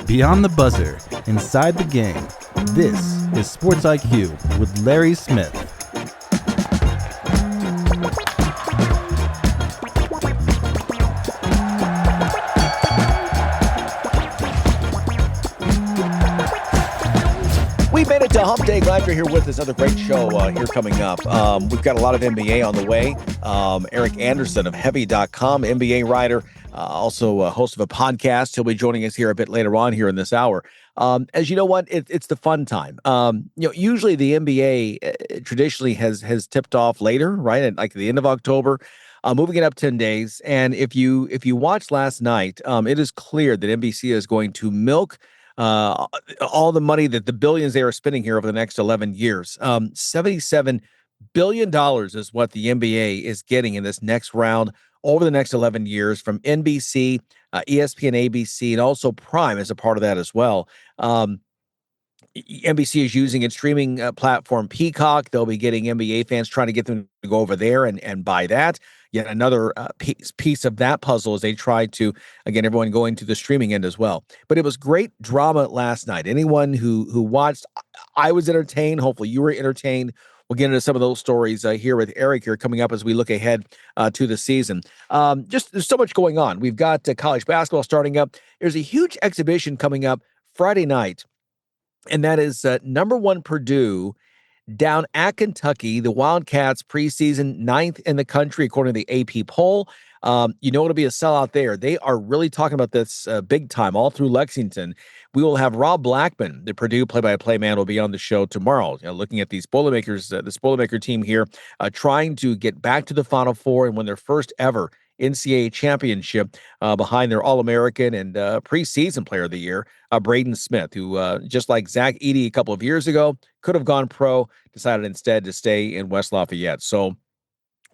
Beyond the buzzer, inside the game, this is Sports IQ with Larry Smith. We made it to Hump Day. Glad you're here with us. Another great show here coming up. We've got a lot of NBA on the way. Erik Anderson of Heavy.com, NBA writer, also a host of a podcast. He'll be joining us here a bit later on here in this hour. As you know what, it's the fun time. Usually the NBA traditionally has tipped off later, right? At like the end of October. Moving it up 10 days. And if you watched last night, it is clear that NBC is going to milk all the money that the billions they are spending here over the next 11 years. $77 billion is what the NBA is getting in this next round over the next 11 years from NBC, ESPN, ABC, and also Prime as a part of that as well. NBC is using its streaming platform Peacock. They'll be getting NBA fans, trying to get them to go over there and buy that. Yet another piece of that puzzle as they try to, again, everyone going to the streaming end as well. But it was great drama last night. Anyone who watched, I was entertained. Hopefully you were entertained. We'll get into some of those stories here with Erik here coming up as we look ahead to the season. Just there's so much going on. We've got college basketball starting up. There's a huge exhibition coming up Friday night, and that is number one Purdue down at Kentucky. The Wildcats preseason 9th in the country, according to the AP poll. It'll be a sellout there. They are really talking about this big time all through Lexington. We will have Rob Blackman, the Purdue play-by-play man, will be on the show tomorrow, looking at these Boilermakers, the Boilermaker team here, trying to get back to the Final Four and win their first ever NCAA championship behind their All-American and preseason player of the year, Braden Smith, who, just like Zach Edey a couple of years ago, could have gone pro, decided instead to stay in West Lafayette. So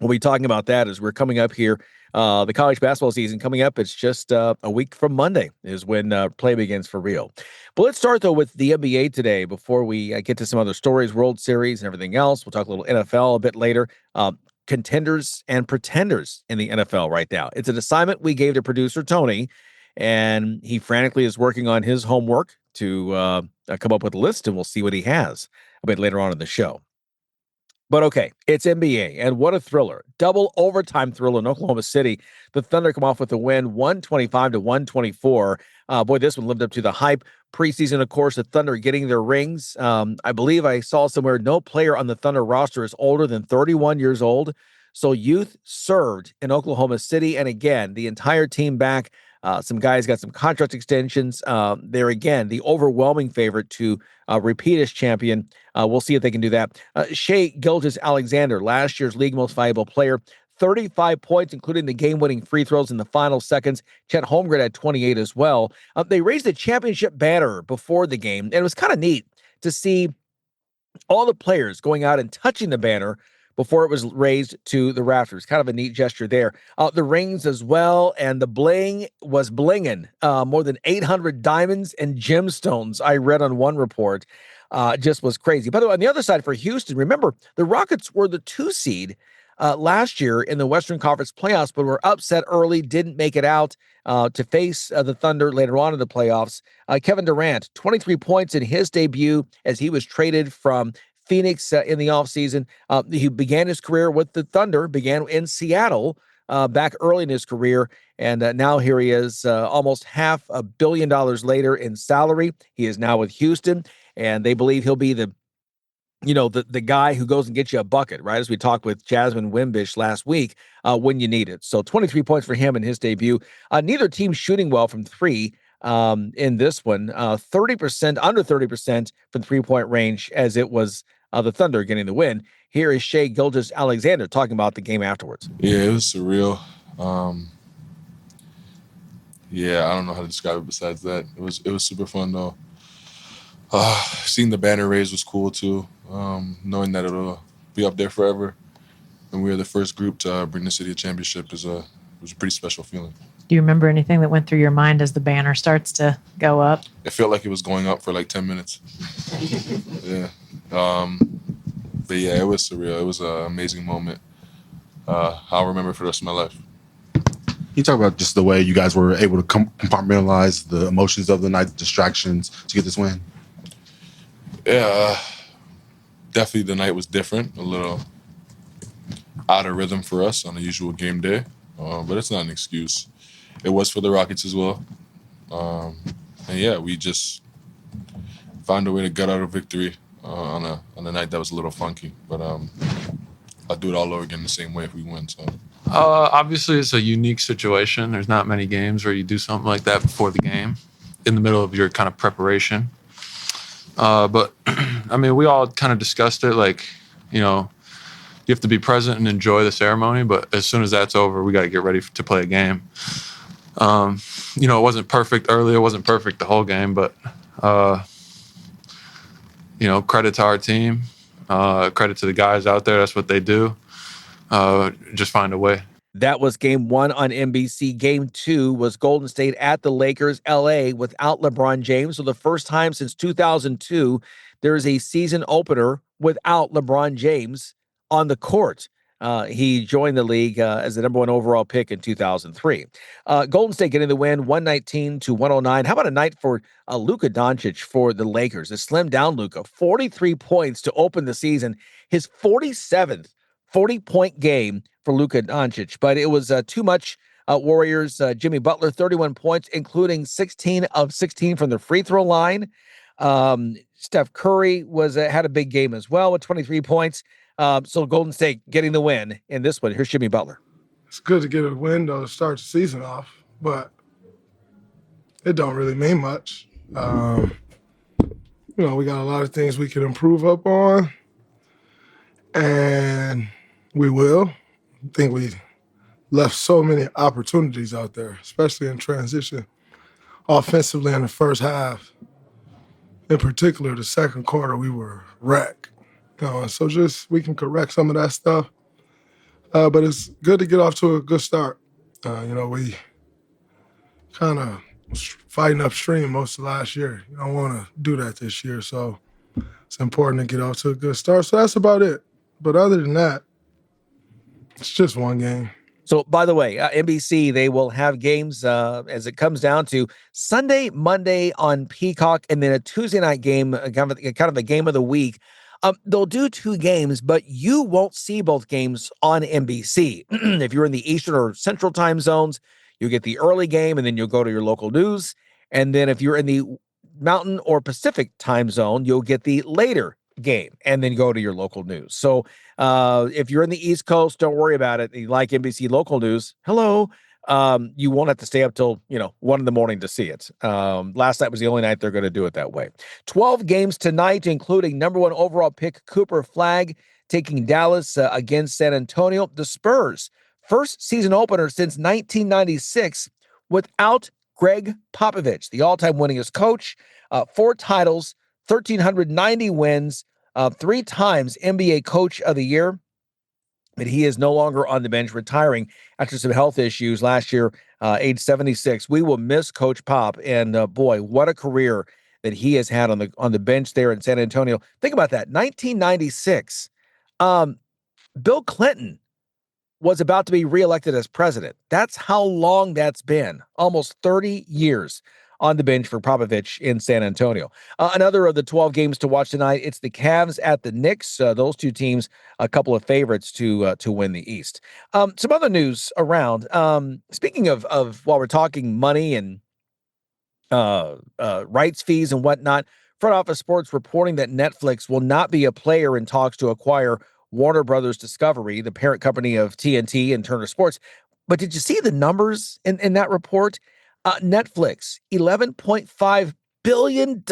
we'll be talking about that as we're coming up here. The college basketball season coming up. It's just a week from Monday is when play begins for real. But let's start, though, with the NBA today before we get to some other stories, World Series and everything else. We'll talk a little NFL a bit later. Contenders and Pretenders in the NFL right now. It's an assignment we gave to producer Tony, and he frantically is working on his homework to come up with a list, and we'll see what he has a bit later on in the show. But okay, it's NBA, and what a thriller. Double overtime thriller in Oklahoma City. The Thunder come off with a win, 125-124. Boy, this one lived up to the hype. Preseason, of course, the Thunder getting their rings. I believe I saw somewhere no player on the Thunder roster is older than 31 years old. So youth served in Oklahoma City, and again, the entire team back. Some guys got some contract extensions. They're, again, the overwhelming favorite to repeat as champion. We'll see if they can do that. Shai Gilgeous-Alexander, last year's league most valuable player, 35 points, including the game-winning free throws in the final seconds. Chet Holmgren had 28 as well. They raised the championship banner before the game, and it was kind of neat to see all the players going out and touching the banner before it was raised to the rafters. Kind of a neat gesture there. The rings as well, and the bling was blinging. More than 800 diamonds and gemstones, I read on one report. Just was crazy. By the way, on the other side for Houston, remember, the Rockets were the 2 seed last year in the Western Conference playoffs, but were upset early, didn't make it out to face the Thunder later on in the playoffs. Kevin Durant, 23 points in his debut as he was traded from Phoenix in the offseason. He began his career with the Thunder, began in Seattle back early in his career, and now here he is, almost $500 million later in salary. He is now with Houston, and they believe he'll be the guy who goes and gets you a bucket, right? As we talked with Jasmine Wimbish last week, when you need it. So 23 points for him in his debut. Neither team shooting well from three in this one. 30%, under 30% from three-point range, as it was the Thunder getting the win. Here is Shai Gilgeous-Alexander talking about the game afterwards. Yeah, it was surreal. Yeah, I don't know how to describe it besides that. It was super fun, though. Seeing the banner raised was cool, too. Knowing that it'll be up there forever. And we were the first group to bring the city a championship was a pretty special feeling. Do you remember anything that went through your mind as the banner starts to go up? It felt like it was going up for like 10 minutes. Yeah. But yeah, it was surreal. It was an amazing moment. I'll remember it for the rest of my life. you talk about just the way you guys were able to compartmentalize the emotions of the night, the distractions to get this win? Yeah, definitely the night was different, a little out of rhythm for us on a usual game day, but it's not an excuse. It was for the Rockets as well. And yeah, we just found a way to gut out a victory on a night that was a little funky. But I'll do it all over again the same way if we win. So obviously, it's a unique situation. There's not many games where you do something like that before the game, in the middle of your kind of preparation. But I mean, we all kind of discussed it. Like, you know, you have to be present and enjoy the ceremony. But as soon as that's over, we got to get ready to play a game. You know, it wasn't perfect early. It wasn't perfect the whole game, but, you know, credit to our team, credit to the guys out there. That's what they do. Just find a way. That was game 1 on NBC. Game 2 was Golden State at the Lakers, LA, without LeBron James. So the first time since 2002, there is a season opener without LeBron James on the court. He joined the league as the number 1 overall pick in 2003. Golden State getting the win, 119-109. How about a night for Luka Doncic for the Lakers? A slimmed down Luka, 43 points to open the season, his 47th 40-point game for Luka Doncic, but it was too much. Warriors, Jimmy Butler, 31 points, including 16 of 16 from the free throw line. Steph Curry had a big game as well with 23 points. So Golden State getting the win in this one. Here's Jimmy Butler. It's good to get a win, though, to start the season off, but it don't really mean much. You know, we got a lot of things we can improve up on, and we will. I think we left so many opportunities out there, especially in transition. Offensively in the first half, in particular the second quarter, we were wrecked. You know, so just we can correct some of that stuff. But it's good to get off to a good start. You know, we kind of was fighting upstream most of last year. You don't want to do that this year, so it's important to get off to a good start. So that's about it. But other than that, it's just one game. So, by the way, NBC, they will have games as it comes down to Sunday, Monday on Peacock, and then a Tuesday night game, kind of a game of the week. They'll do 2 games, but you won't see both games on NBC. If you're in the Eastern or Central time zones, you'll get the early game, and then you'll go to your local news. And then if you're in the Mountain or Pacific time zone, you'll get the later game and then go to your local news. So if you're in the East Coast, don't worry about it. You like NBC local news, hello. You won't have to stay up till 1 a.m. to see it. Last night was the only night they're going to do it that way. 12 games tonight, including number 1 overall pick Cooper Flagg taking Dallas against San Antonio. The Spurs, first season opener since 1996 without Greg Popovich, the all-time winningest coach, 4 titles, 1,390 wins, 3 times NBA Coach of the Year. But he is no longer on the bench, retiring after some health issues last year, age 76. We will miss Coach Pop, and boy, what a career that he has had on the bench there in San Antonio. Think about that, 1996. Bill Clinton was about to be reelected as president. That's how long that's been, almost 30 years on the bench for Popovich in San Antonio. Another of the 12 games to watch tonight, it's the Cavs at the Knicks. Those 2 teams, a couple of favorites to win the East. Some other news around. Speaking of while we're talking money and rights fees and whatnot, Front Office Sports reporting that Netflix will not be a player in talks to acquire Warner Brothers Discovery, the parent company of TNT and Turner Sports. But did you see the numbers in that report? Netflix, $11.5 billion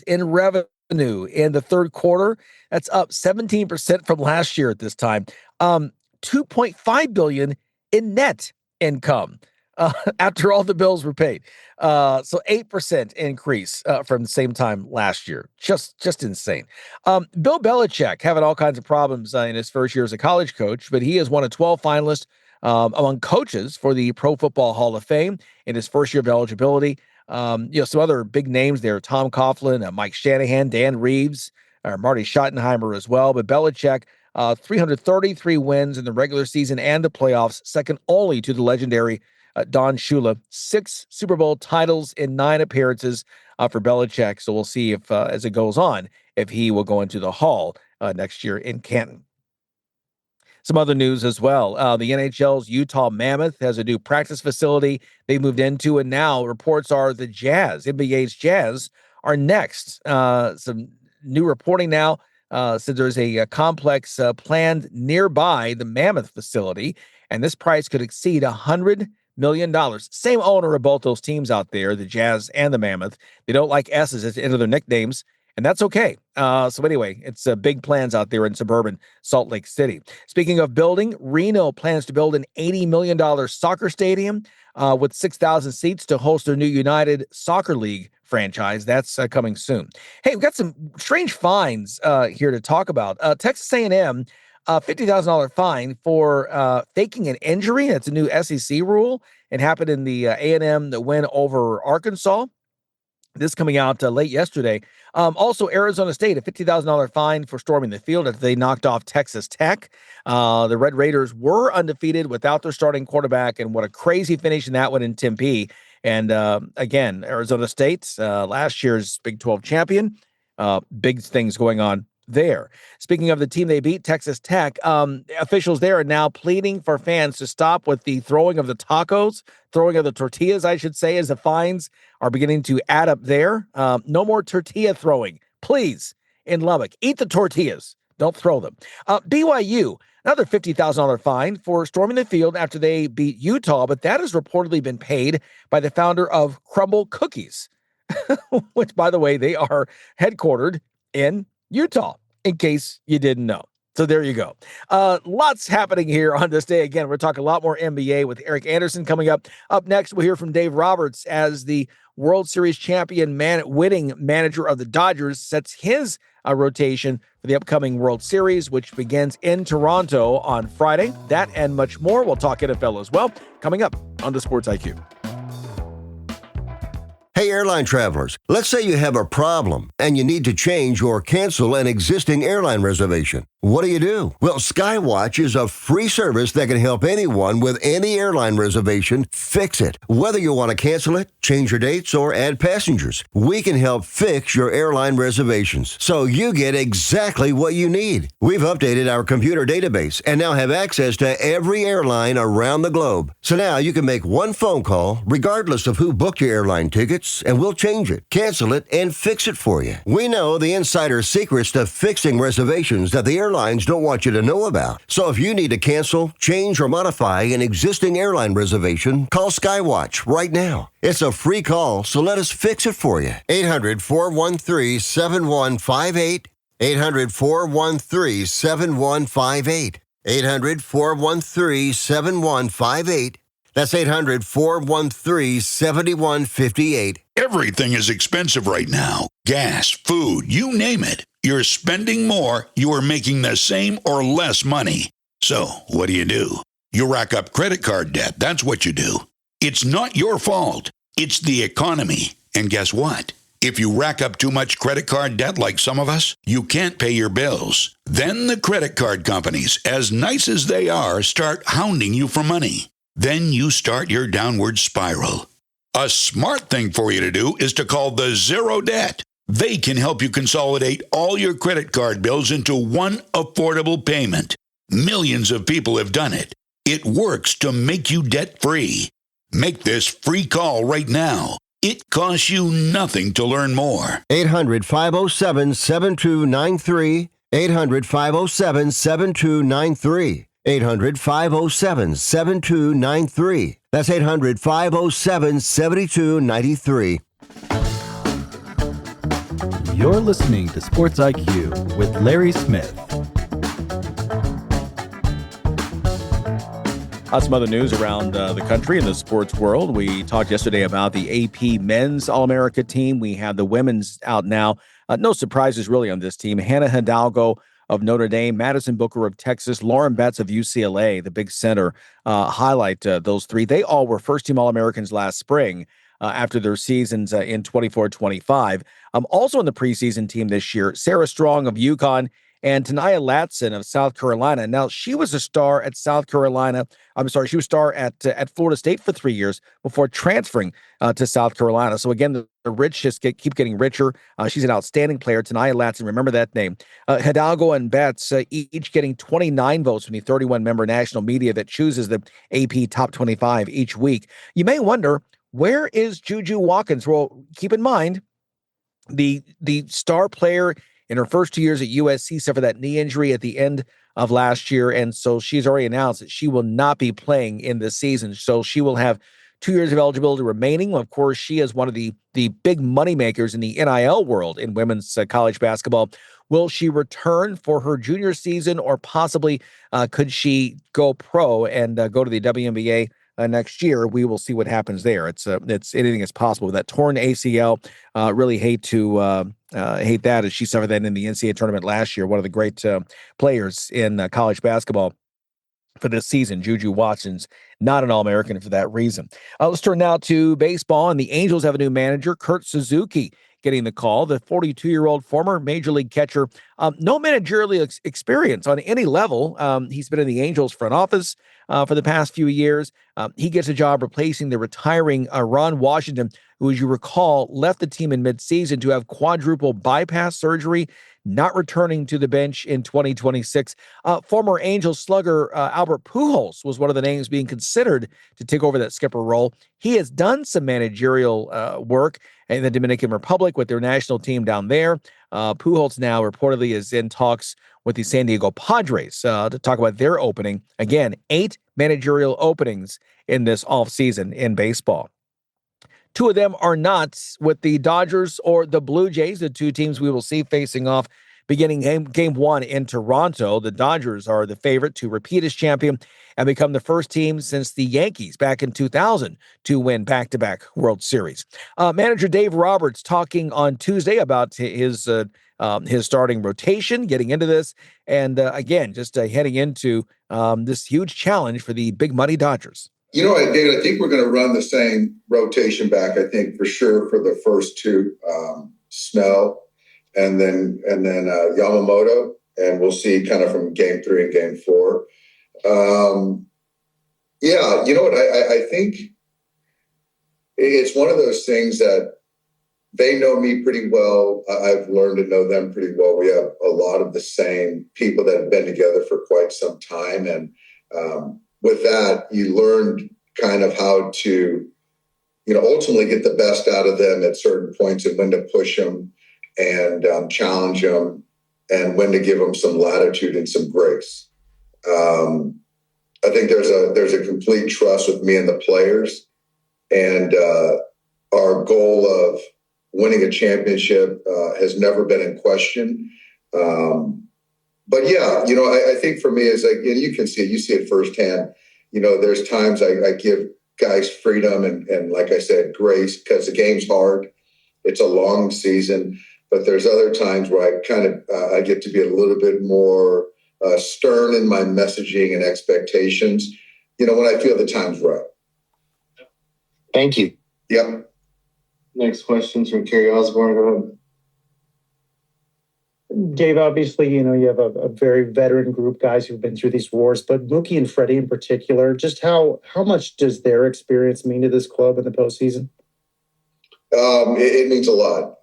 in revenue in the third quarter. That's up 17% from last year at this time. $2.5 billion in net income after all the bills were paid. So 8% increase from the same time last year. Just insane. Bill Belichick having all kinds of problems in his first year as a college coach, but he is one of 12 finalists among coaches for the Pro Football Hall of Fame in his first year of eligibility. Some other big names there: Tom Coughlin, Mike Shanahan, Dan Reeves, Marty Schottenheimer as well. But Belichick, 333 wins in the regular season and the playoffs, second only to the legendary Don Shula. 6 Super Bowl titles in 9 appearances for Belichick. So we'll see if, as it goes on, if he will go into the Hall next year in Canton. Some other news as well. The NHL's Utah Mammoth has a new practice facility they moved into, and now reports are the Jazz, NBA's Jazz, are next. Some new reporting now said there's a complex planned nearby the Mammoth facility, and this price could exceed $100 million. Same owner of both those teams out there, the Jazz and the Mammoth. They don't like S's at the end of their nicknames, and that's okay. So anyway, it's big plans out there in suburban Salt Lake City. Speaking of building, Reno plans to build an $80 million soccer stadium with 6,000 seats to host their new United Soccer League franchise. That's coming soon. Hey, we've got some strange fines here to talk about. Texas A&M, $50,000 fine for faking an injury. That's a new SEC rule. It happened in the A&M win over Arkansas. This coming out late yesterday. Also, Arizona State, a $50,000 fine for storming the field after they knocked off Texas Tech. The Red Raiders were undefeated without their starting quarterback, and what a crazy finish in that one in Tempe. And again, Arizona State, last year's Big 12 champion. Big things going on there. Speaking of the team they beat, Texas Tech, officials there are now pleading for fans to stop with the throwing of the tacos, throwing of the tortillas, I should say, as the fines are beginning to add up there. No more tortilla throwing, please, in Lubbock. Eat the tortillas. Don't throw them. BYU, another $50,000 fine for storming the field after they beat Utah, but that has reportedly been paid by the founder of Crumble Cookies, which, by the way, they are headquartered in Utah, in case you didn't know. So there you go. Lots happening here on this day. Again, we're talking a lot more NBA with Erik Anderson coming up. Up next, we'll hear from Dave Roberts as the World Series champion winning manager of the Dodgers sets his rotation for the upcoming World Series, which begins in Toronto on Friday. That and much more. We'll talk NFL as well, coming up on the Sports IQ. Hey, airline travelers, let's say you have a problem and you need to change or cancel an existing airline reservation. What do? Well, Skywatch is a free service that can help anyone with any airline reservation fix it. Whether you want to cancel it, change your dates, or add passengers, we can help fix your airline reservations so you get exactly what you need. We've updated our computer database and now have access to every airline around the globe. So now you can make one phone call regardless of who booked your airline tickets, and we'll change it, cancel it, and fix it for you. We know the insider secrets to fixing reservations that the airlines don't want you to know about. So if you need to cancel, change, or modify an existing airline reservation, call Skywatch right now. It's a free call, so let us fix it for you. 800-413-7158. 800-413-7158. 800-413-7158. That's 800-413-7158. Everything is expensive right now. Gas, food, you name it. You're spending more, you are making the same or less money. So, what do? You rack up credit card debt. That's what you do. It's not your fault. It's the economy. And guess what? If you rack up too much credit card debt like some of us, you can't pay your bills. Then the credit card companies, as nice as they are, start hounding you for money. Then you start your downward spiral. A smart thing for you to do is to call the Zero Debt. They can help you consolidate all your credit card bills into one affordable payment. Millions of people have done it. It works to make you debt-free. Make this free call right now. It costs you nothing to learn more. 800-507-7293. 800-507-7293. 800-507-7293. That's 800-507-7293. You're listening to Sports IQ with Larry Smith. Some other news around the country and the sports world. We talked yesterday about the AP Men's All-America team. We have the women's out now. No surprises really on this team. Hannah Hidalgo of Notre Dame, Madison Booker of Texas, Lauren Betts of UCLA, the big center, highlight those three. They all were first-team All-Americans last spring after their seasons in 24-25. Also in the preseason team this year, Sarah Strong of UConn and Tanaya Latson of South Carolina. Now, she was a star at South Carolina. She was a star at Florida State for 3 years before transferring to South Carolina. So again, the rich just keep getting richer. She's an outstanding player. Tanaya Latson, remember that name. Hidalgo and Betts each getting 29 votes from the 31-member national media that chooses the AP Top 25 each week. You may wonder, where is Juju Watkins? Well, keep in mind, the star player in her first 2 years at USC suffered that knee injury at the end of last year, and so she's already announced that she will not be playing in this season. So she will have 2 years of eligibility remaining. Of course, she is one of the big money makers in the NIL world in women's college basketball. Will she return for her junior season, or possibly could she go pro and go to the WNBA next year? We will see what happens there. It's anything is possible with that torn ACL. Really hate that, as she suffered that in the NCAA tournament last year. One of the great players in college basketball for this season. Juju Watson's not an All-American for that reason. Let's turn now to baseball, and the Angels have a new manager, Kurt Suzuki, getting the call. The 42-year-old former major league catcher, no managerial experience on any level. He's been in the Angels front office for the past few years. He gets a job replacing the retiring Ron Washington, who, as you recall, left the team in midseason to have quadruple bypass surgery, not returning to the bench in 2026. Former Angels slugger Albert Pujols was one of the names being considered to take over that skipper role. He has done some managerial work in the Dominican Republic with their national team down there. Pujols now reportedly is in talks with the San Diego Padres to talk about their opening. Again, 8 managerial openings in this offseason in baseball. 2 of them are not with the Dodgers or the Blue Jays, the 2 teams we will see facing off beginning game 1 in Toronto. The Dodgers are the favorite to repeat as champion and become the first team since the Yankees back in 2000 to win back-to-back World Series. Manager Dave Roberts talking on Tuesday about his starting rotation, getting into this, and again, just heading into this huge challenge for the big money Dodgers. You know what, David, I think we're going to run the same rotation back, I think, for sure, for the first 2, Snell and then Yamamoto, and we'll see kind of from game 3 and game 4. Yeah, you know what, I think it's one of those things that they know me pretty well. I've learned to know them pretty well. We have a lot of the same people that have been together for quite some time, and with that, you learned kind of how to, ultimately get the best out of them at certain points, and when to push them and challenge them, and when to give them some latitude and some grace. I think there's a complete trust with me and the players, and our goal of winning a championship has never been in question. But yeah, I think for me, it's like, and you can see it, you see it firsthand. There's times I give guys freedom and like I said, grace, because the game's hard. It's a long season, but there's other times where I get to be a little bit more stern in my messaging and expectations, when I feel the time's right. Thank you. Yep. Next question's from Kerry Osborne. Go ahead. Dave, obviously, you have a very veteran group, guys who've been through these wars, but Mookie and Freddie in particular, just how much does their experience mean to this club in the postseason? It means a lot.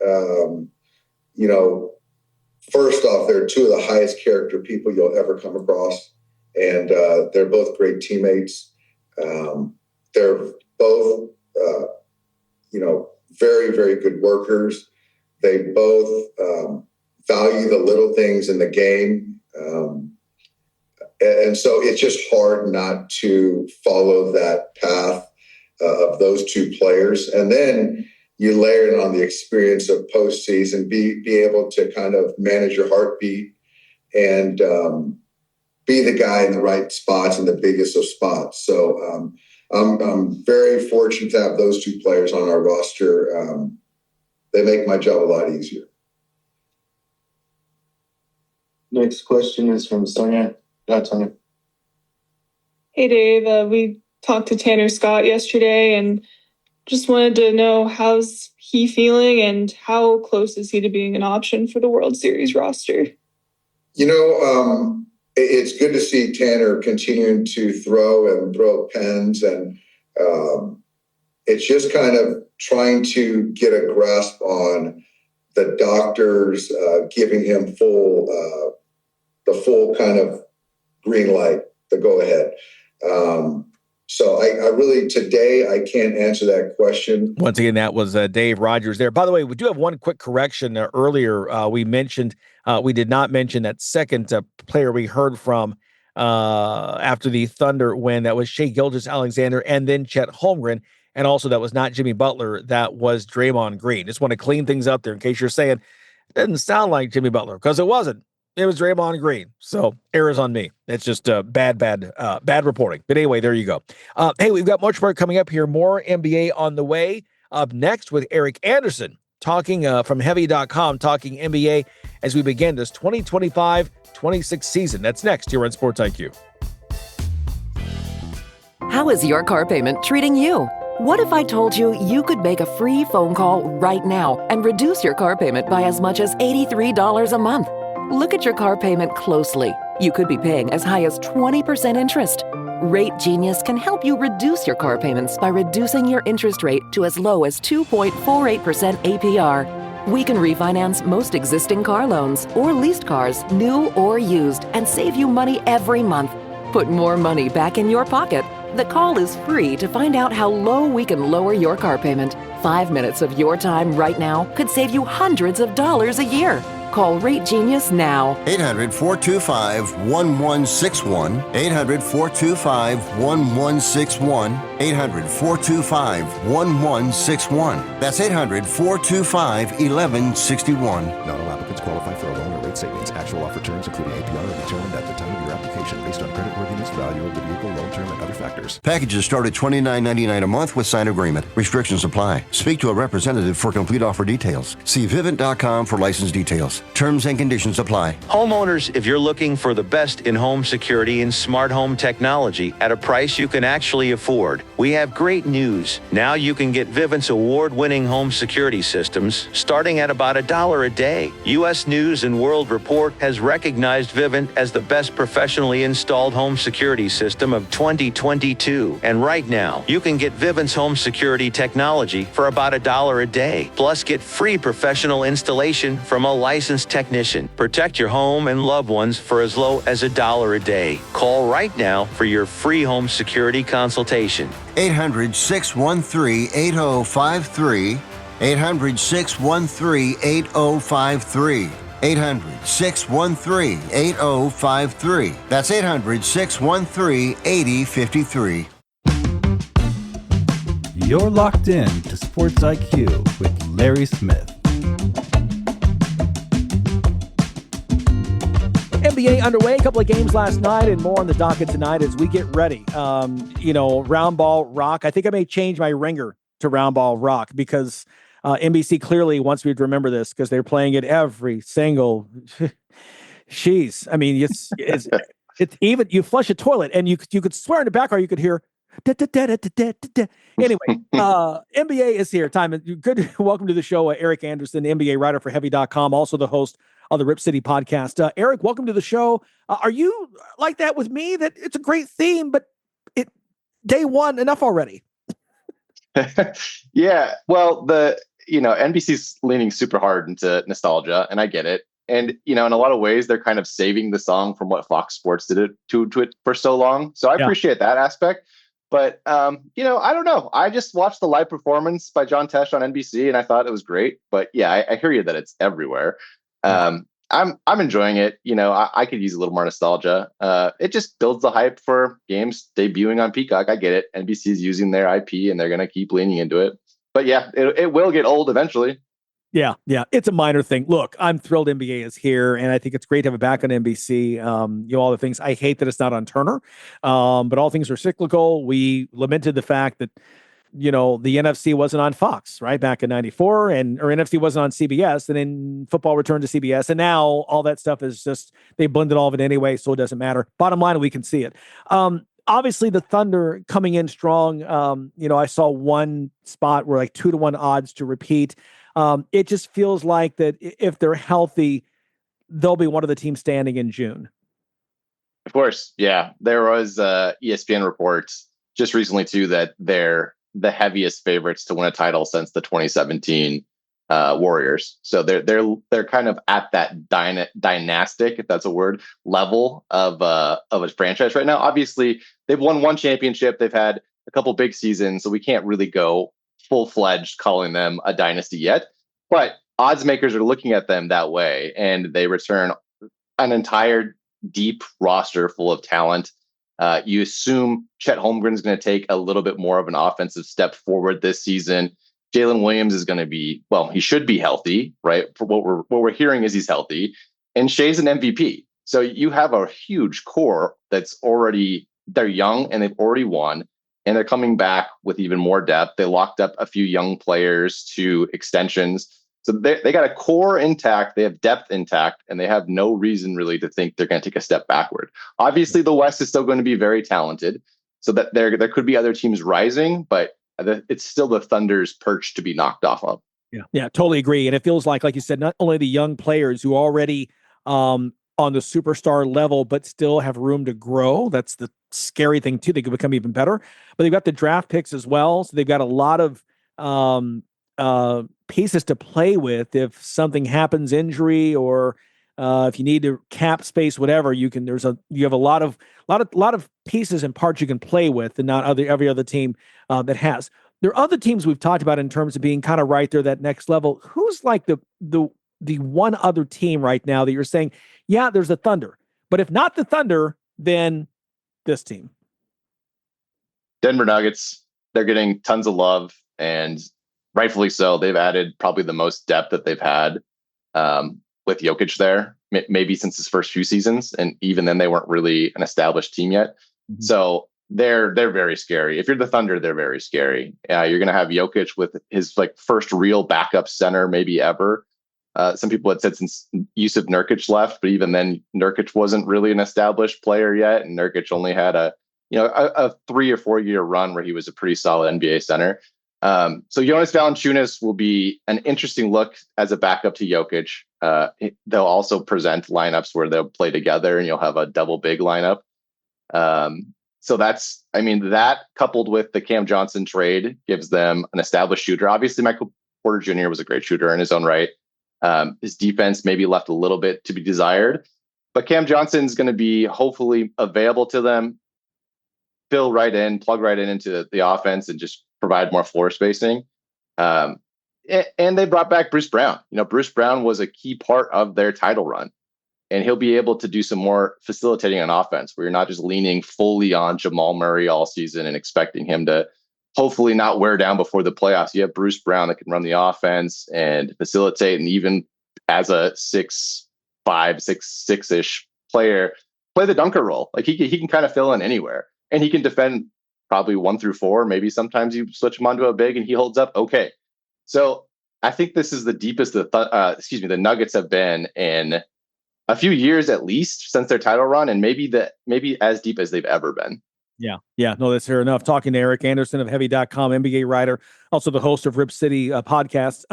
First off, they're 2 of the highest character people you'll ever come across, and they're both great teammates. They're both, very, very good workers. They both value the little things in the game. And so it's just hard not to follow that path of those 2 players. And then you layer it on the experience of postseason, be able to kind of manage your heartbeat and be the guy in the right spots in the biggest of spots. So I'm very fortunate to have those 2 players on our roster. They make my job a lot easier. Next question is from Sonia. Sonia. Hey, Dave. We talked to Tanner Scott yesterday and just wanted to know, how's he feeling and how close is he to being an option for the World Series roster? It's good to see Tanner continuing to throw pens, and it's just kind of trying to get a grasp on the doctors giving him the full kind of green light, the go ahead. So I really, today, I can't answer that question. Once again, that was Dave Rogers there. By the way, we do have one quick correction. Earlier, we did not mention that second player we heard from after the Thunder win. That was Shai Gilgeous-Alexander and then Chet Holmgren. And also, that was not Jimmy Butler. That was Draymond Green. Just want to clean things up there in case you're saying it doesn't sound like Jimmy Butler, because it wasn't. It was Draymond Green. So errors on me. It's just bad reporting. But anyway, there you go. Hey, we've got much more coming up here. More NBA on the way. Up next with Erik Anderson talking from Heavy.com, talking NBA as we begin this 2025-26 season. That's next here on Sports IQ. How is your car payment treating you? What if I told you you could make a free phone call right now and reduce your car payment by as much as $83 a month? Look at your car payment closely. You could be paying as high as 20% interest. Rate Genius can help you reduce your car payments by reducing your interest rate to as low as 2.48% APR. We can refinance most existing car loans or leased cars, new or used, and save you money every month. Put more money back in your pocket. The call is free to find out how low we can lower your car payment. 5 minutes of your time right now could save you hundreds of dollars a year. Call Rate Genius now. 800-425-1161. 800-425-1161. 800-425-1161. That's 800-425-1161. Not all applicants qualify for a loan or rate savings. Actual offer terms, including APR, are determined at the time of your application based on creditworthiness, value of the vehicle, loan term, and other factors. Packages start at $29.99 a month with signed agreement. Restrictions apply. Speak to a representative for complete offer details. See Vivint.com for license details. Terms and conditions apply. Homeowners, if you're looking for the best in home security and smart home technology at a price you can actually afford, we have great news. Now you can get Vivint's award-winning home security systems starting at about $1 a day. U.S. News and World Report has recognized Vivint as the best professionally installed home security system of 2022. And right now, you can get Vivint's home security technology for about $1 a day. Plus, get free professional installation from a licensed technician. Protect your home and loved ones for as low as $1 a day. Call right now for your free home security consultation. 800-613-8053. 800-613-8053. 800-613-8053. That's 800-613-8053. You're locked in to Sports IQ with Larry Smith. NBA underway, a couple of games last night and more on the docket tonight as we get ready. Roundball Rock. I think I may change my ringer to Roundball Rock because NBC clearly wants me to remember this because they're playing it every single. Jeez, I mean, it's even you flush a toilet and you could swear in the background you could hear. Anyway, NBA is here. Good. Welcome to the show, Erik Anderson, NBA writer for Heavy.com, also the host of the Rip City podcast. Erik, welcome to the show. Are you like that with me? That it's a great theme, but day one enough already. Yeah, well, NBC's leaning super hard into nostalgia, and I get it. And in a lot of ways, they're kind of saving the song from what Fox Sports did to it for so long. So I appreciate that aspect. But I don't know. I just watched the live performance by John Tesh on NBC, and I thought it was great. But yeah, I hear you that it's everywhere. I'm enjoying it. I could use a little more nostalgia. It just builds the hype for games debuting on Peacock. I get it. NBC's using their IP and they're going to keep leaning into it. But yeah, it will get old eventually. Yeah. It's a minor thing. Look, I'm thrilled NBA is here, and I think it's great to have it back on NBC. All the things. I hate that it's not on Turner, but all things are cyclical. We lamented the fact that the NFC wasn't on Fox, right, back in '94, or NFC wasn't on CBS, and then football returned to CBS, and now all that stuff is just, they blended all of it anyway, so it doesn't matter. Bottom line, we can see it. Obviously, the Thunder coming in strong. I saw one spot where 2-1 odds to repeat. It just feels like that if they're healthy, they'll be one of the teams standing in June. Of course. Yeah. There was ESPN reports just recently too that they're the heaviest favorites to win a title since the 2017 Warriors. So they're kind of at that dynastic, if that's a word, level of a franchise right now. Obviously, they've won one championship. They've had a couple big seasons, so we can't really go full-fledged calling them a dynasty yet. But odds makers are looking at them that way, and they return an entire deep roster full of talent. You assume Chet Holmgren is going to take a little bit more of an offensive step forward this season. Jalen Williams is going to be, well, he should be healthy, right? For what we're hearing is he's healthy, and Shea's an MVP. So you have a huge core that's already, they're young and they've already won, and they're coming back with even more depth. They locked up a few young players to extensions. So they got a core intact, they have depth intact, and they have no reason really to think they're going to take a step backward. Obviously, the West is still going to be very talented, so that there could be other teams rising, but it's still the Thunder's perch to be knocked off of. Yeah, totally agree. And it feels like you said, not only the young players who are already on the superstar level, but still have room to grow. That's the scary thing too. They could become even better, but they've got the draft picks as well. So they've got a lot of pieces to play with. If something happens, injury, or if you need to cap space, whatever, you have a lot of pieces and parts you can play with, and not every other team that has. There are other teams we've talked about in terms of being kind of right there, that next level. Who's like the one other team right now that you're saying, yeah, there's the Thunder, but if not the Thunder, then this team? Denver Nuggets. They're getting tons of love, and rightfully so. They've added probably the most depth that they've had with Jokic there, maybe since his first few seasons. And even then, they weren't really an established team yet. Mm-hmm. So they're very scary. If you're the Thunder, they're very scary. You're going to have Jokic with his first real backup center, maybe ever. Some people had said since Yusuf Nurkic left, but even then, Nurkic wasn't really an established player yet, and Nurkic only had a 3 or 4 year run where he was a pretty solid NBA center. So Jonas Valanciunas will be an interesting look as a backup to Jokic. They'll also present lineups where they'll play together, and you'll have a double big lineup. So that coupled with the Cam Johnson trade gives them an established shooter. Obviously, Michael Porter Jr. was a great shooter in his own right. His defense maybe left a little bit to be desired, but Cam Johnson's going to be hopefully available to them, plug right in into the offense, and just provide more floor spacing. And they brought back Bruce Brown. Bruce Brown was a key part of their title run, and he'll be able to do some more facilitating on offense, where you're not just leaning fully on Jamal Murray all season and expecting him to hopefully not wear down before the playoffs. You have Bruce Brown that can run the offense and facilitate, and even as a 6'5", 6'6" player, play the dunker role. He can kind of fill in anywhere, and he can defend probably 1 through 4. Maybe sometimes you switch him onto a big and he holds up okay. So I think this is the deepest the Nuggets have been in a few years at least since their title run, and maybe as deep as they've ever been. Yeah. No, that's fair enough. Talking to Erik Anderson of Heavy.com, NBA writer, also the host of Rip City podcast.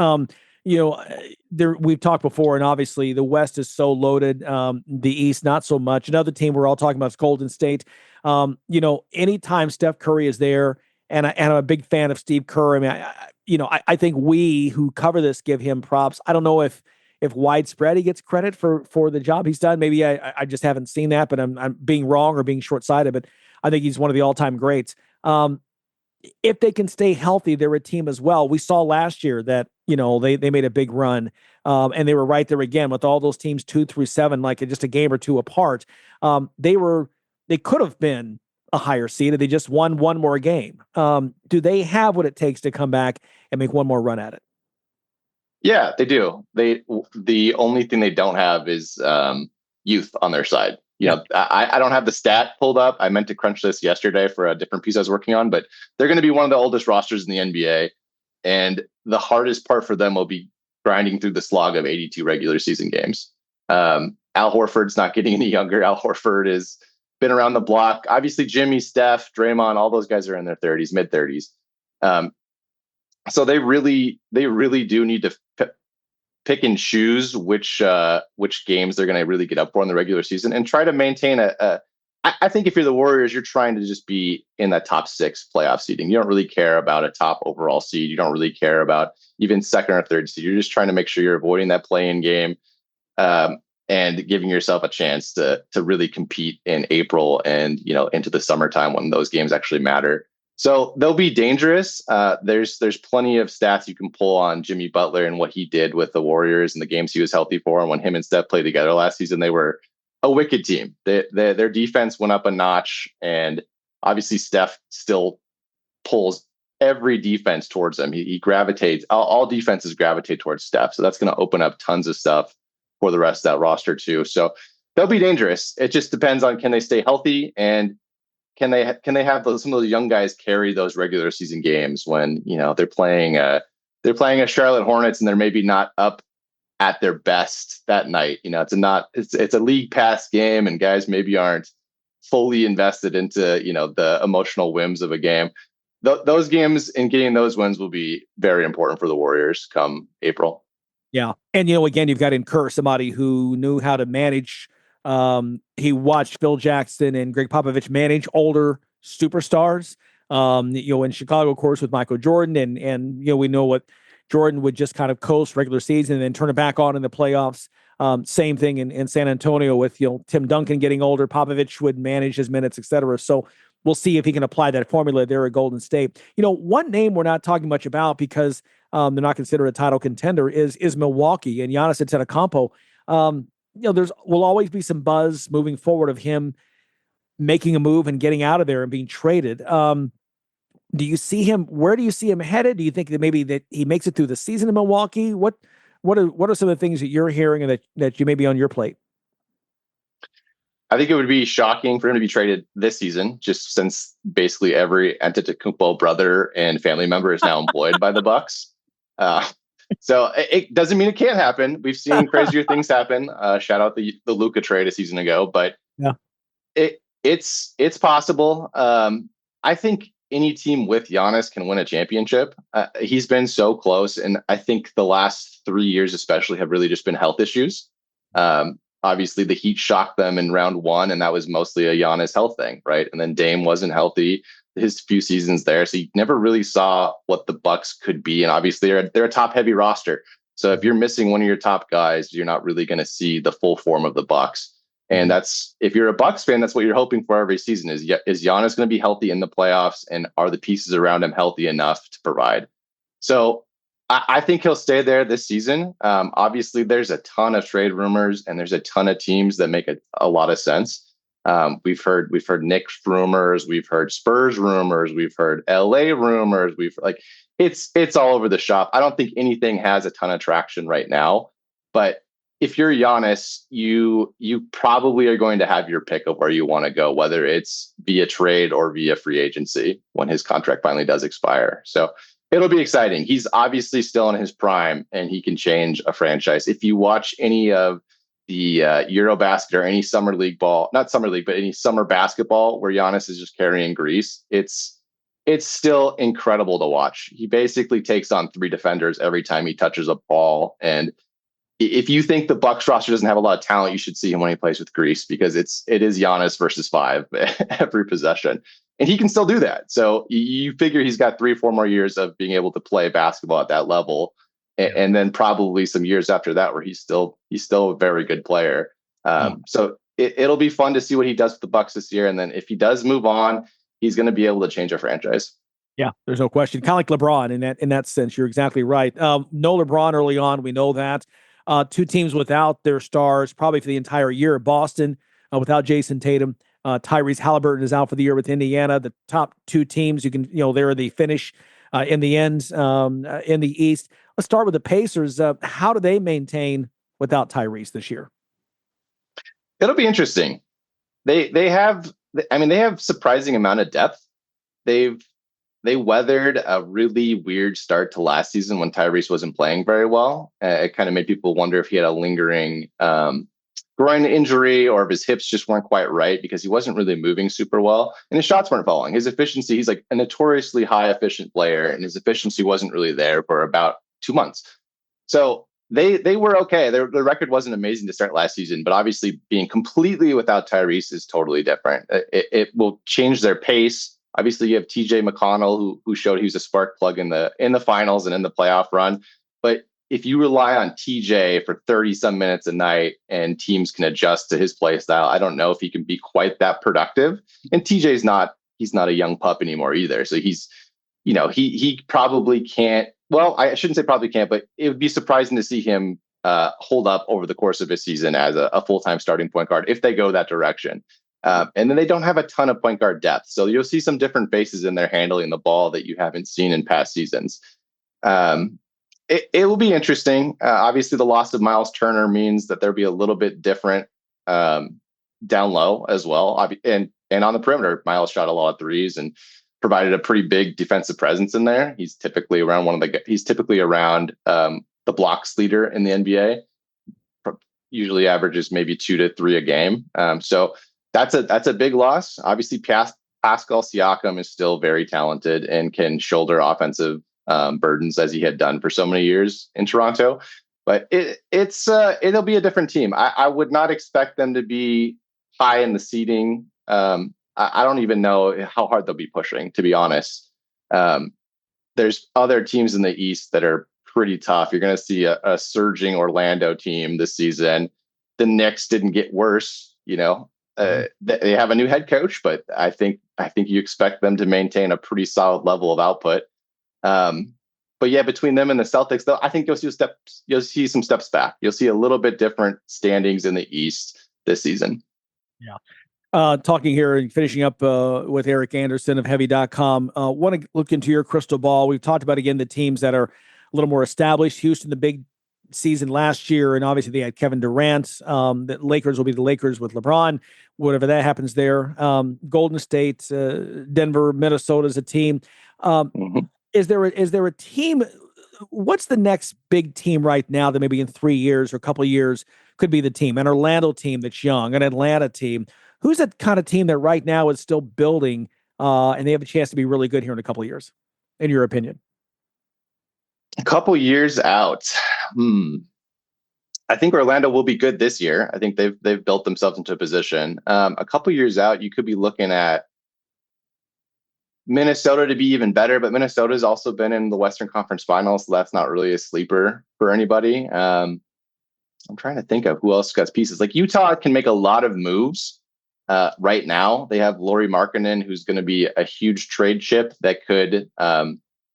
We've talked before, and obviously the West is so loaded. The East, not so much. Another team we're all talking about is Golden State. Anytime Steph Curry is there, and I'm a big fan of Steve Kerr. I think we who cover this give him props. I don't know if widespread he gets credit for the job he's done. Maybe I just haven't seen that, but I'm being wrong or being short-sighted. But I think he's one of the all-time greats. If they can stay healthy, they're a team as well. We saw last year that they made a big run, and they were right there again with all those teams 2 through 7, like just a game or two apart. They could have been a higher seed if they just won one more game. Do they have what it takes to come back and make one more run at it? Yeah, they do. The only thing they don't have is youth on their side. I don't have the stat pulled up. I meant to crunch this yesterday for a different piece I was working on, but they're going to be one of the oldest rosters in the NBA. And the hardest part for them will be grinding through the slog of 82 regular season games. Al Horford's not getting any younger. Al Horford has been around the block. Obviously, Jimmy, Steph, Draymond, all those guys are in their 30s, mid 30s. So they really do need to pick and choose which games they're going to really get up for in the regular season and try to maintain I think if you're the Warriors, you're trying to just be in that top 6 playoff seeding. You don't really care about a top overall seed. You don't really care about even second or third seed. You're just trying to make sure you're avoiding that play-in game and giving yourself a chance to really compete in April and into the summertime when those games actually matter. So they'll be dangerous. There's plenty of stats you can pull on Jimmy Butler and what he did with the Warriors and the games he was healthy for. And when him and Steph played together last season, they were a wicked team. Their defense went up a notch, and obviously Steph still pulls every defense towards him. He gravitates. All defenses gravitate towards Steph, so that's going to open up tons of stuff for the rest of that roster too. So they'll be dangerous. It just depends on can they stay healthy and can they have some of those young guys carry those regular season games when they're playing a Charlotte Hornets and they're maybe not up at their best that night. It's a league pass game and guys maybe aren't fully invested into the emotional whims of a game. Those games and getting those wins will be very important for the Warriors come April. Yeah. And, again, you've got to incur somebody who knew how to manage. He watched Phil Jackson and Greg Popovich manage older superstars. In Chicago, of course, with Michael Jordan. And we know what Jordan would just kind of coast regular season and then turn it back on in the playoffs. Same thing in San Antonio with, Tim Duncan getting older. Popovich would manage his minutes, et cetera. So we'll see if he can apply that formula there at Golden State. One name we're not talking much about because they're not considered a title contender is Milwaukee and Giannis Antetokounmpo. Will always be some buzz moving forward of him making a move and getting out of there and being traded. Do you see him? Where do you see him headed? Do you think that maybe that he makes it through the season in Milwaukee? What are some of the things that you're hearing and that you may be on your plate? I think it would be shocking for him to be traded this season, just since basically every Antetokounmpo brother and family member is now employed by the Bucks. So it doesn't mean it can't happen. We've seen crazier things happen. Shout out the Luka trade a season ago, but yeah, it's possible. I think any team with Giannis can win a championship. He's been so close, and I think the last 3 years especially have really just been health issues. Obviously, the Heat shocked them in round 1, and that was mostly a Giannis health thing, right? And then Dame wasn't healthy his few seasons there, so you never really saw what the Bucks could be. And obviously, they're a top-heavy roster. So if you're missing one of your top guys, you're not really going to see the full form of the Bucks. And that's, if you're a Bucks fan, that's what you're hoping for every season is Giannis going to be healthy in the playoffs, and are the pieces around him healthy enough to provide? So I think he'll stay there this season. Obviously, there's a ton of trade rumors, and there's a ton of teams that make a lot of sense. We've heard Knicks rumors, we've heard Spurs rumors, we've heard LA rumors. It's all over the shop. I don't think anything has a ton of traction right now, but if you're Giannis, you probably are going to have your pick of where you want to go, whether it's via trade or via free agency when his contract finally does expire. So it'll be exciting. He's obviously still in his prime, and he can change a franchise. If you watch any of the Eurobasket or any summer league ball, not summer league, but any summer basketball where Giannis is just carrying Greece, it's still incredible to watch. He basically takes on 3 defenders every time he touches a ball. And if you think the Bucks roster doesn't have a lot of talent, you should see him when he plays with Greece, because it is Giannis versus 5 every possession. And he can still do that. So you figure he's got 3 or 4 more years of being able to play basketball at that level. And then probably some years after that where he's still a very good player. So it'll be fun to see what he does with the Bucks this year. And then if he does move on, he's going to be able to change a franchise. Yeah, there's no question. Kind of like LeBron in that sense. You're exactly right. No LeBron early on. We know that. 2 teams without their stars probably for the entire year. Boston without Jason Tatum. Tyrese Halliburton is out for the year with Indiana. The top 2 teams, they're the finish in the end in the East. Let's start with the Pacers. How do they maintain without Tyrese this year? It'll be interesting. They have surprising amount of depth. They weathered a really weird start to last season when Tyrese wasn't playing very well. It kind of made people wonder if he had a lingering groin injury or if his hips just weren't quite right, because he wasn't really moving super well and his shots weren't falling. His efficiency, he's like a notoriously high efficient player, and his efficiency wasn't really there for about 2 months. So they were okay. Their record wasn't amazing to start last season, but obviously being completely without Tyrese is totally different. It will change their pace. Obviously, you have TJ McConnell, who showed he was a spark plug in the finals and in the playoff run. But if you rely on TJ for 30 some minutes a night and teams can adjust to his play style, I don't know if he can be quite that productive. And TJ's he's not a young pup anymore either. So he probably can't. Well, I shouldn't say probably can't, but it would be surprising to see him hold up over the course of his season as a full-time starting point guard if they go that direction. And then they don't have a ton of point guard depth. So you'll see some different faces in there handling the ball that you haven't seen in past seasons. It will be interesting. Obviously, the loss of Miles Turner means that there'll be a little bit different down low as well. And on the perimeter, Miles shot a lot of threes and provided a pretty big defensive presence in there. He's typically around the blocks leader in the NBA. Usually averages maybe 2 to 3 a game. So that's a big loss. Obviously, Pascal Siakam is still very talented and can shoulder offensive burdens as he had done for so many years in Toronto. But it'll be a different team. I would not expect them to be high in the seeding. I don't even know how hard they'll be pushing, to be honest. There's other teams in the East that are pretty tough. You're going to see a surging Orlando team this season. The Knicks didn't get worse. They have a new head coach, but I think you expect them to maintain a pretty solid level of output. But yeah, between them and the Celtics, though, I think you'll see some steps back. You'll see a little bit different standings in the East this season. Yeah. Talking here and finishing up with Erik Anderson of Heavy.com. Want to look into your crystal ball. We've talked about, again, the teams that are a little more established. Houston, the big season last year, and obviously they had Kevin Durant. The Lakers will be the Lakers with LeBron, whatever that happens there. Golden State, Denver, Minnesota is a team. Is there a team? What's the next big team right now that maybe in 3 years or a couple of years could be the team? An Orlando team that's young, an Atlanta team. Who's that kind of team that right now is still building and they have a chance to be really good here in a couple of years, in your opinion? A couple years out. I think Orlando will be good this year. I think they've built themselves into a position. A couple years out, you could be looking at Minnesota to be even better, but Minnesota's also been in the Western Conference Finals, so that's not really a sleeper for anybody. I'm trying to think of who else got pieces. Like Utah can make a lot of moves. Right now, they have Lauri Markkanen, who's going to be a huge trade chip that could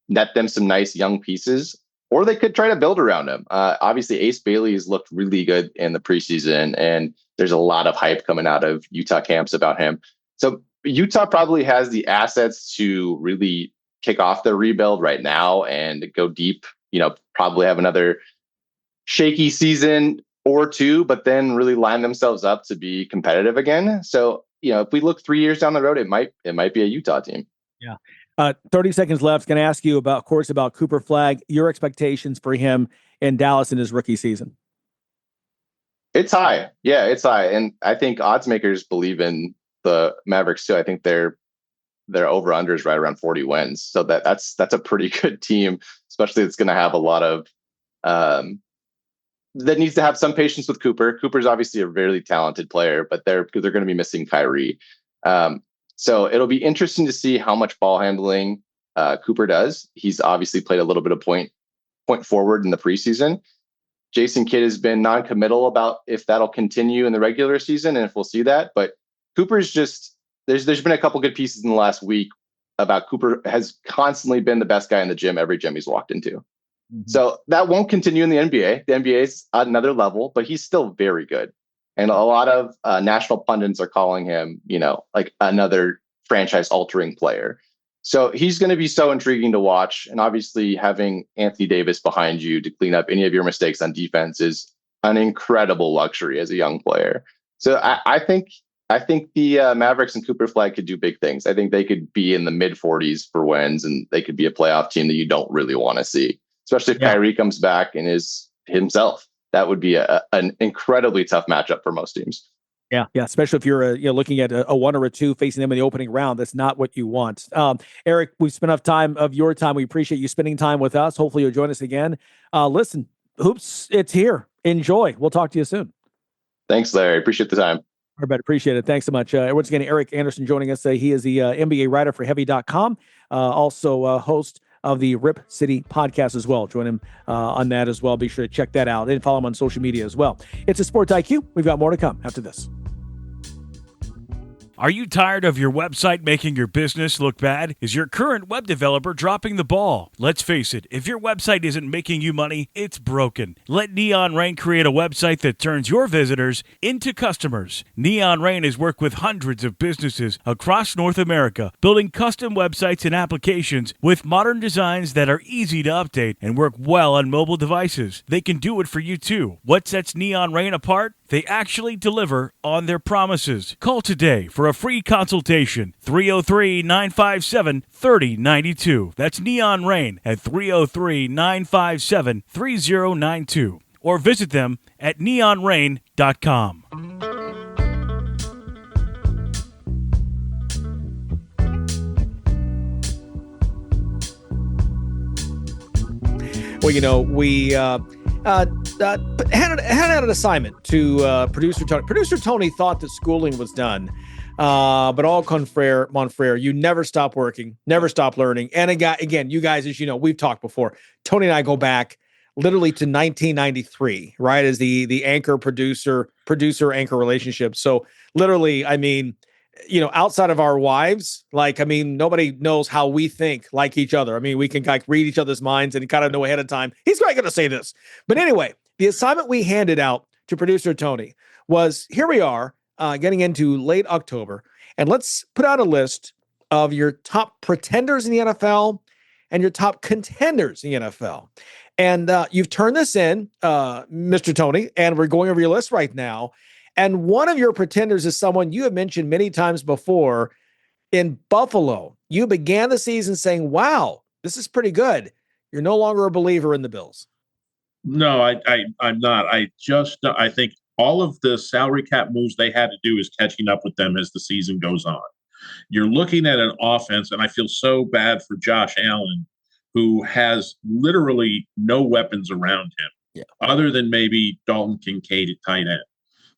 net them some nice young pieces, or they could try to build around him. Obviously, Ace Bailey has looked really good in the preseason, and there's a lot of hype coming out of Utah camps about him. So Utah probably has the assets to really kick off their rebuild right now and go deep. Probably have another shaky season or two, but then really line themselves up to be competitive again. So, if we look 3 years down the road, it might be a Utah team. Yeah. 30 seconds left. Going to ask you about Cooper Flagg, your expectations for him in Dallas in his rookie season. It's high. Yeah, it's high. And I think odds makers believe in the Mavericks too. I think their over under is right around 40 wins. So that's a pretty good team, especially it's going to have a lot of, that needs to have some patience with Cooper. Cooper's obviously a really talented player, but they're going to be missing Kyrie. So it'll be interesting to see how much ball handling Cooper does. He's obviously played a little bit of point forward in the preseason. Jason Kidd has been non-committal about if that'll continue in the regular season and if we'll see that. But Cooper's just there's been a couple good pieces in the last week about Cooper has constantly been the best guy in the gym, every gym he's walked into. So that won't continue in the NBA. The NBA is at another level, but he's still very good. And a lot of national pundits are calling him, like another franchise altering player. So he's going to be so intriguing to watch. And obviously having Anthony Davis behind you to clean up any of your mistakes on defense is an incredible luxury as a young player. So I think the Mavericks and Cooper Flagg could do big things. I think they could be in the mid 40s for wins, and they could be a playoff team that you don't really want to see, especially if Kyrie comes back and is himself. That would be an incredibly tough matchup for most teams. Yeah, especially if you're looking at a 1 or a 2 facing them in the opening round. That's not what you want. Erik, we've spent enough time of your time. We appreciate you spending time with us. Hopefully you'll join us again. Listen, Hoops, it's here. Enjoy. We'll talk to you soon. Thanks, Larry. Appreciate the time. I bet. Appreciate it. Thanks so much. Once again, Erik Anderson joining us. He is the NBA writer for Heavy.com, also host of the Rip City podcast as well. Join him on that as well. Be sure to check that out and follow him on social media as well. It's a Sports IQ. We've got more to come after this. Are you tired of your website making your business look bad? Is your current web developer dropping the ball? Let's face it, if your website isn't making you money, it's broken. Let Neon Rain create a website that turns your visitors into customers. Neon Rain has worked with hundreds of businesses across North America, building custom websites and applications with modern designs that are easy to update and work well on mobile devices. They can do it for you too. What sets Neon Rain apart? They actually deliver on their promises. Call today for a free consultation. 303-957-3092. That's Neon Rain at 303-957-3092. Or visit them at neonrain.com. Well, you know, we had out an assignment to producer Tony. Producer Tony thought that schooling was done, but all Monfrere, you never stop working, never stop learning. And again, you guys, as you know, we've talked before. Tony and I go back literally to 1993, right? As the anchor producer anchor relationship. So literally, I mean, you know, outside of our wives, like, I mean, nobody knows how we think like each other. I mean, we can like read each other's minds and kind of know ahead of time, he's probably going to say this. But anyway, the assignment we handed out to producer Tony was, here we are getting into late October, and let's put out a list of your top pretenders in the NFL and your top contenders in the NFL. And you've turned this in, Mr. Tony, and we're going over your list right now. And one of your pretenders is someone you have mentioned many times before in Buffalo. You began the season saying, wow, this is pretty good. You're no longer a believer in the Bills. No, I'm not. I think all of the salary cap moves they had to do is catching up with them as the season goes on. You're looking at an offense, and I feel so bad for Josh Allen, who has literally no weapons around him, other than maybe Dalton Kincaid at tight end.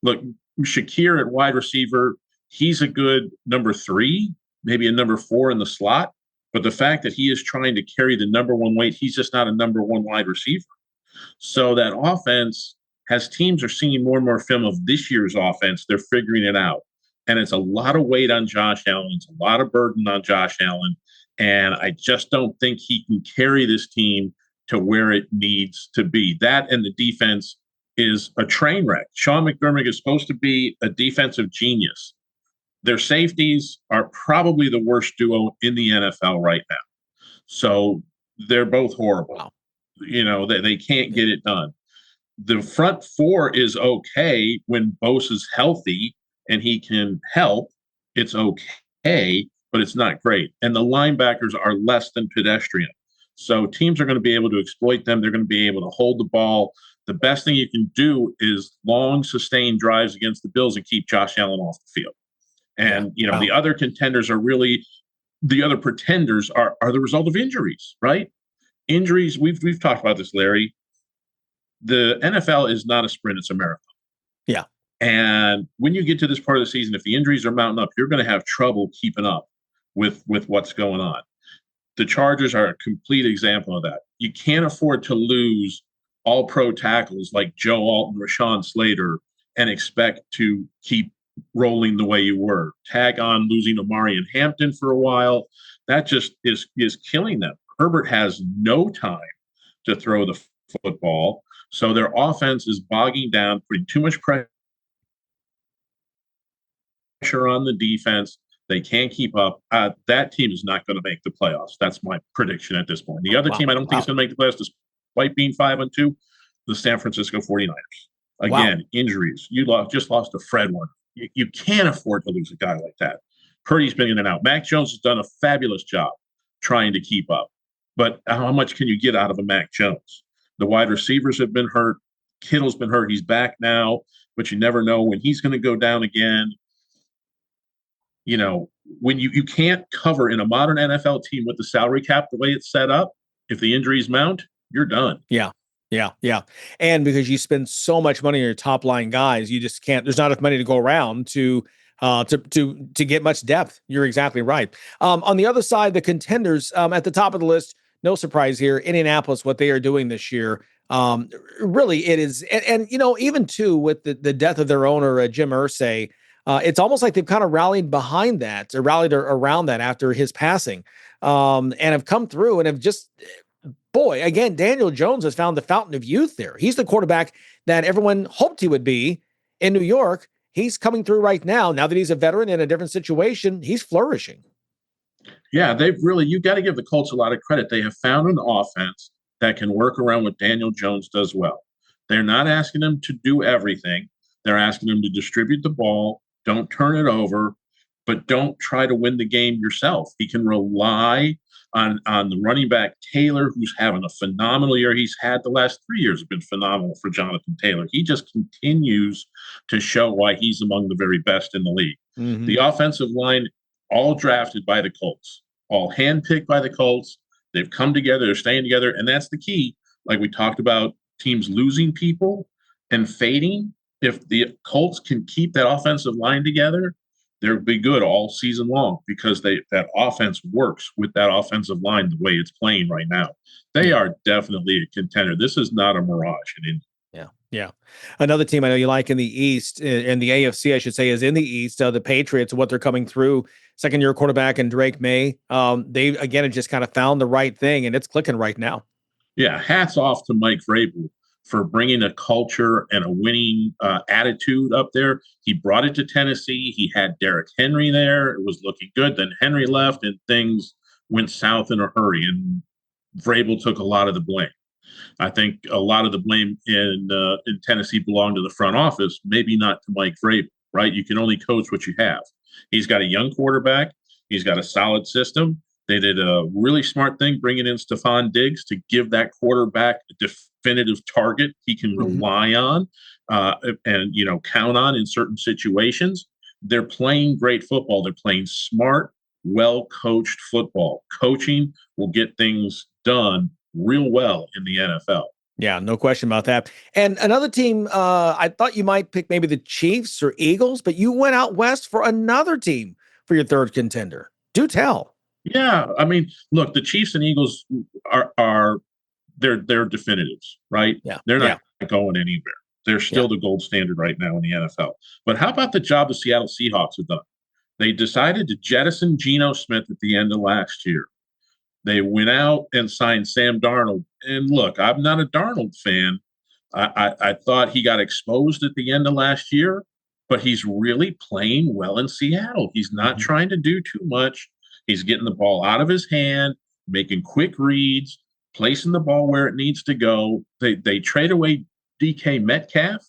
Look, Shakir at wide receiver, he's a good number 3, maybe a number 4 in the slot. But the fact that he is trying to carry the number 1 weight, he's just not a number 1 wide receiver. So that offense, as teams are seeing more and more film of this year's offense, they're figuring it out. And it's a lot of weight on Josh Allen. It's a lot of burden on Josh Allen. And I just don't think he can carry this team to where it needs to be. That and the defense is a train wreck. Sean McDermott is supposed to be a defensive genius. Their safeties are probably the worst duo in the NFL right now. So they're both horrible. Wow. You know, they can't get it done. The front 4 is okay when Bosa's healthy and he can help. It's okay, but it's not great. And the linebackers are less than pedestrian. So teams are going to be able to exploit them. They're going to be able to hold the ball. The best thing you can do is long, sustained drives against the Bills and keep Josh Allen off the field. And, you know, the other contenders are really – the other pretenders are the result of injuries, right? Injuries, we've talked about this, Larry. The NFL is not a sprint, it's a marathon. Yeah. And when you get to this part of the season, if the injuries are mounting up, you're going to have trouble keeping up with what's going on. The Chargers are a complete example of that. You can't afford to lose all-pro tackles like Joe Alton, Rashawn Slater, and expect to keep rolling the way you were. Tag on losing Amari and Hampton for a while. That just is killing them. Herbert has no time to throw the football. So their offense is bogging down, putting too much pressure on the defense. They can't keep up. That team is not going to make the playoffs. That's my prediction at this point. The other team I don't think is going to make the playoffs, despite being 5-2, the San Francisco 49ers. Again, injuries. You just lost to Fred Warner. You can't afford to lose a guy like that. Purdy's been in and out. Mac Jones has done a fabulous job trying to keep up. But how much can you get out of a Mac Jones? The wide receivers have been hurt. Kittle's been hurt. He's back now, but you never know when he's going to go down again. You know, when you can't cover in a modern NFL team with the salary cap the way it's set up, if the injuries mount, you're done. Yeah. Yeah, yeah. And because you spend so much money on your top line guys, you just can't, there's not enough money to go around to get much depth. You're exactly right. On the other side, the contenders at the top of the list, no surprise here, Indianapolis, what they are doing this year. Really it is. And even too, with the death of their owner, Jim Irsay, it's almost like they've kind of rallied behind that, or rallied around that after his passing, and have come through and have just, boy, again, Daniel Jones has found the fountain of youth there. He's the quarterback that everyone hoped he would be in New York. He's coming through right now. Now that he's a veteran in a different situation, he's flourishing. Yeah, you got to give the Colts a lot of credit. They have found an offense that can work around what Daniel Jones does well. They're not asking him to do everything. They're asking him to distribute the ball, don't turn it over, but don't try to win the game yourself. He can rely on the running back Taylor, who's having a phenomenal year. He's had the last 3 years have been phenomenal for Jonathan Taylor. He just continues to show why he's among the very best in the league. Mm-hmm. The offensive line, all drafted by the Colts, all handpicked by the Colts. They've come together, they're staying together, and that's the key. Like we talked about teams losing people and fading. If the Colts can keep that offensive line together, they'll be good all season long, because that offense works with that offensive line the way it's playing right now. They are definitely a contender. This is not a mirage in Indy. Yeah. Another team I know you like in the East, in the AFC, I should say, is in the East. The Patriots, what they're coming through, second-year quarterback and Drake May. They, again, have just kind of found the right thing, and it's clicking right now. Yeah, hats off to Mike Vrabel for bringing a culture and a winning attitude up there. He brought it to Tennessee. He had Derrick Henry there. It was looking good. Then Henry left, and things went south in a hurry, and Vrabel took a lot of the blame. I think a lot of the blame in Tennessee belonged to the front office, maybe not to Mike Vrabel, right? You can only coach what you have. He's got a young quarterback. He's got a solid system. They did a really smart thing bringing in Stephon Diggs to give that quarterback a definitive target he can rely on and count on in certain situations. They're playing great football. They're playing smart, well-coached football. Coaching will get things done real well in the NFL. Yeah, no question about that. And another team, I thought you might pick maybe the Chiefs or Eagles, but you went out west for another team for your third contender. Do tell. Yeah, I mean, look, the Chiefs and Eagles are they're definitives, right? Yeah, they're not going anywhere. They're still the gold standard right now in the NFL. But how about the job the Seattle Seahawks have done? They decided to jettison Geno Smith at the end of last year. They went out and signed Sam Darnold. And look, I'm not a Darnold fan. I thought he got exposed at the end of last year, but he's really playing well in Seattle. He's not trying to do too much. He's getting the ball out of his hand, making quick reads, placing the ball where it needs to go. They trade away DK Metcalf.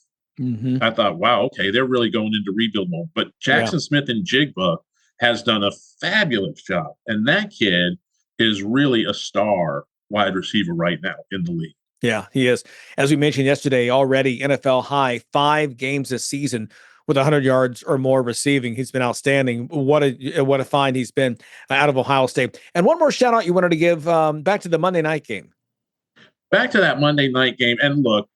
I thought, wow, okay, they're really going into rebuild mode. But Jackson Smith and Jigba has done a fabulous job. And that kid is really a star wide receiver right now in the league. Yeah, he is. As we mentioned yesterday, already NFL high 5 games this season with 100 yards or more receiving. He's been outstanding. What a find he's been out of Ohio State. And one more shout out you wanted to give back to the Monday night game. Back to that Monday night game. And look,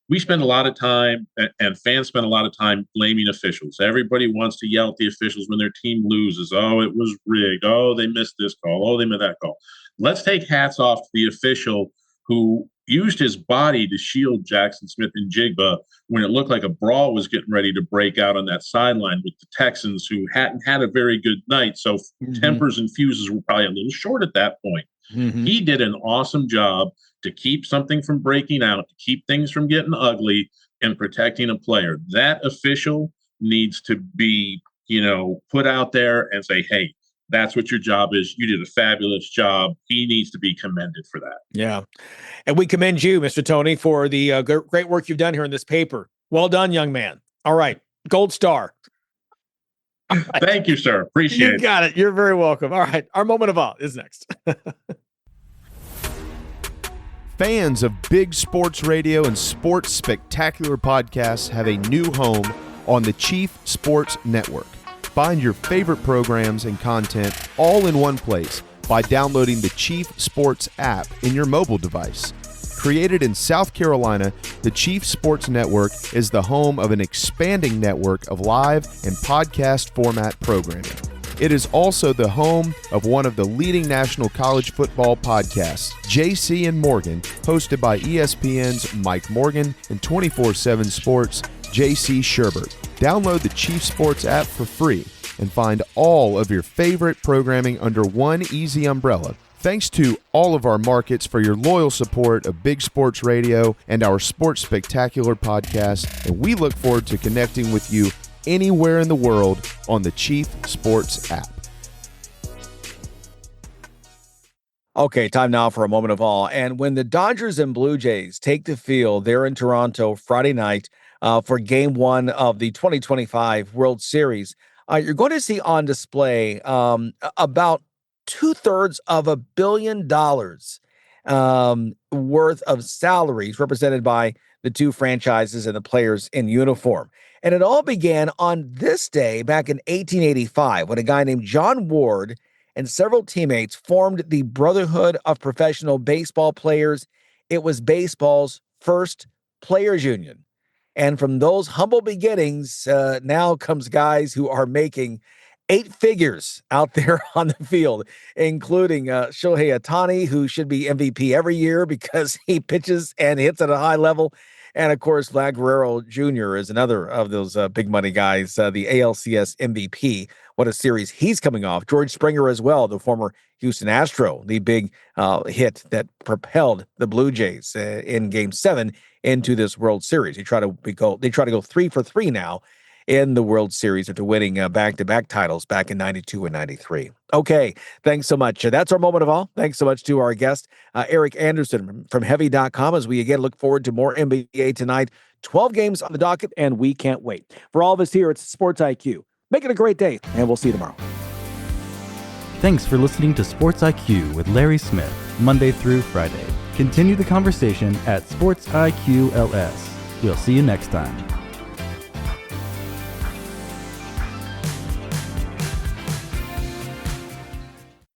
we spend a lot of time and fans spend a lot of time blaming officials. Everybody wants to yell at the officials when their team loses. Oh, it was rigged. Oh, they missed this call. Oh, they missed that call. Let's take hats off to the official who used his body to shield Jackson Smith and Jigba when it looked like a brawl was getting ready to break out on that sideline with the Texans, who hadn't had a very good night. So tempers and fuses were probably a little short at that point. He did an awesome job to keep something from breaking out, to keep things from getting ugly, and protecting a player. That official needs to be, put out there and say, hey, that's what your job is. You did a fabulous job. He needs to be commended for that. Yeah. And we commend you, Mr. Tony, for the great work you've done here in this paper. Well done, young man. All right. Gold star. Right. Thank you, sir. Appreciate it. You got it. You're very welcome. All right. Our moment of awe is next. Fans of big sports radio and sports spectacular podcasts have a new home on the Chief Sports Network. Find your favorite programs and content all in one place by downloading the Chief Sports app in your mobile device. Created in South Carolina, the Chief Sports Network is the home of an expanding network of live and podcast format programming. It is also the home of one of the leading national college football podcasts, JC and Morgan, hosted by ESPN's Mike Morgan and 24/7 Sports' JC Sherbert. Download the Chief Sports app for free and find all of your favorite programming under one easy umbrella. Thanks to all of our markets for your loyal support of Big Sports Radio and our Sports Spectacular podcast, and we look forward to connecting with you anywhere in the world on the Chief Sports app. Okay, time now for a moment of awe. And when the Dodgers and Blue Jays take the field there in Toronto Friday night for Game 1 of the 2025 World Series, you're going to see on display about $2/3 of $1 billion worth of salaries represented by the two franchises and the players in uniform. And it all began on this day back in 1885 when a guy named John Ward and several teammates formed the Brotherhood of Professional Baseball Players. It was baseball's first players union. And from those humble beginnings, now comes guys who are making 8 figures out there on the field, including Shohei Ohtani, who should be MVP every year because he pitches and hits at a high level. And, of course, Flagg Jr. is another of those big money guys, the ALCS MVP. What a series he's coming off. George Springer as well, the former Houston Astro, the big hit that propelled the Blue Jays in Game 7 into this World Series. They try to go 3 for 3 now in the World Series after winning back-to-back titles back in 92 and 93. Okay, thanks so much. That's our moment of all. Thanks so much to our guest, Erik Anderson from Heavy.com, as we again look forward to more NBA tonight. 12 games on the docket, and we can't wait. For all of us here at Sports IQ, make it a great day, and we'll see you tomorrow. Thanks for listening to Sports IQ with Larry Smith, Monday through Friday. Continue the conversation at Sports IQ LS. We'll see you next time.